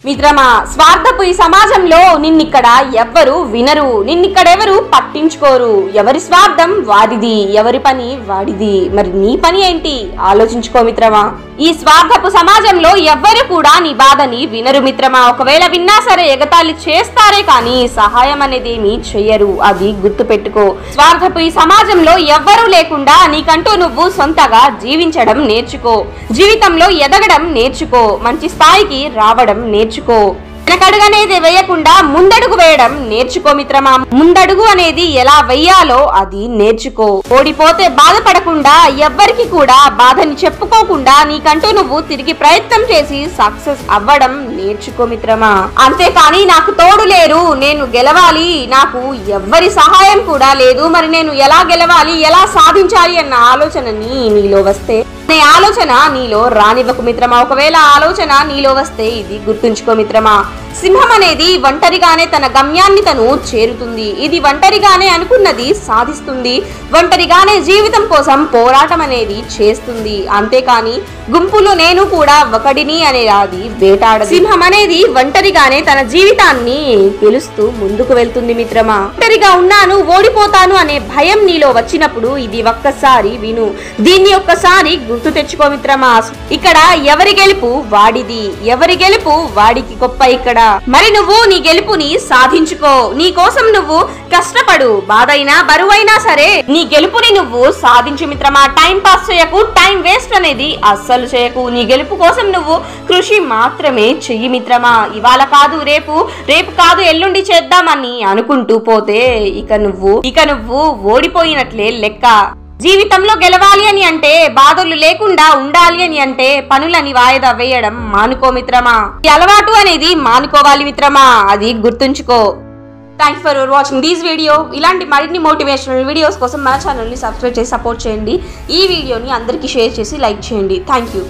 మిత్రమా, స్వార్థపు ఈ సమాజంలో నిన్నిక్కడ ఎవ్వరు వినరు, నిన్నిక్కడెవరు పట్టించుకోరు. ఎవరి స్వార్థం వాడిది, ఎవరి పని వాడిది. మరి నీ పని ఏంటి ఆలోచించుకో మిత్రమా. ఈ స్వార్థపు సమాజంలో ఎవ్వరు కూడా నీ బాధని వినరు మిత్రమా. ఒకవేళ విన్నా సరే ఎగతాళి చేస్తారే కానీ సహాయం అనేది ఏమీ చెయ్యరు. అది గుర్తు పెట్టుకో. స్వార్థపు ఈ సమాజంలో ఎవ్వరూ లేకుండా నీకంటూ నువ్వు సొంతగా జీవించడం నేర్చుకో. జీవితంలో ఎదగడం నేర్చుకో. మంచి స్థాయికి రావడం నేర్చుకో. వెనకడుగు అనేది వేయకుండా ముందడుగు వేయడం నేర్చుకో మిత్రమా. ముందడుగు అనేది ఎలా వెయ్యాలో అది నేర్చుకో. ఓడిపోతే బాధపడకుండా, ఎవ్వరికి కూడా బాధని చెప్పుకోకుండా నీకంటూ నువ్వు తిరిగి ప్రయత్నం చేసి సక్సెస్ అవ్వడం నేర్చుకో మిత్రమా. అంతేకాని నాకు తోడు లేరు, నేను గెలవాలి, నాకు ఎవ్వరి సహాయం కూడా లేదు, మరి నేను ఎలా గెలవాలి, ఎలా సాధించాలి అన్న ఆలోచనని నీలో వస్తే ఆలోచన నీలో రానివ్వకు మిత్రమా. ఒకవేళ ఆలోచన నీలో వస్తే ఇది గుర్తుంచుకో మిత్రమా. సింహం అనేది ఒంటరిగానే తన గమ్యాన్ని తను చేరుతుంది. ఇది ఒంటరిగానే అనుకున్నది సాధిస్తుంది. ఒంటరిగానే జీవితం కోసం పోరాటం అనేది చేస్తుంది. అంతేకాని గుంపులో నేను కూడా ఒకడిని అనేది వేటాడదు. సింహం అనేది ఒంటరిగానే తన జీవితాన్ని గెలుస్తూ ముందుకు వెళ్తుంది మిత్రమా. ఒంటరిగా ఉన్నాను, ఓడిపోతాను అనే భయం నీలో వచ్చినప్పుడు ఇది ఒక్కసారి విను. దీన్ని ఒక్కసారి గుర్తు తెచ్చుకో మిత్రమా. ఇక్కడ ఎవరి గెలుపు వాడిది, ఎవరి గెలుపు వాడికి గొప్ప. ఇక్కడ మరి నువ్వు నీ గెలుపుని సాధించుకో. నీ కోసం నువ్వు కష్టపడు. బాధైనా బరువైనా సరే నీ గెలుపుని నువ్వు సాధించు మిత్రమా. టైం పాస్ చేయకు, టైం వేస్ట్ అనేది అస్సలు చేయకు. నీ గెలుపు కోసం నువ్వు కృషి మాత్రమే చెయ్యి మిత్రమా. ఇవాళ కాదు రేపు, రేపు కాదు ఎల్లుండి చేద్దామని అనుకుంటూ పోతే ఇక నువ్వు ఓడిపోయినట్లే లెక్క. జీవితంలో గెలవాలి అని అంటే, బాధలు లేకుండా ఉండాలి అని అంటే పనులని వాయిదా వేయడం మానుకో మిత్రమా. ఈ అలవాటు అనేది మానుకోవాలి మిత్రమా. అది గుర్తుంచుకో. Thanks for watching this video. ఇలాంటి మరిన్ని మోటివేషనల్ వీడియోస్ కోసం మన ఛానల్ని సబ్స్క్రైబ్ చేసి సపోర్ట్ చేయండి. ఈ వీడియోని అందరికీ షేర్ చేసి లైక్ చేయండి. Thank you.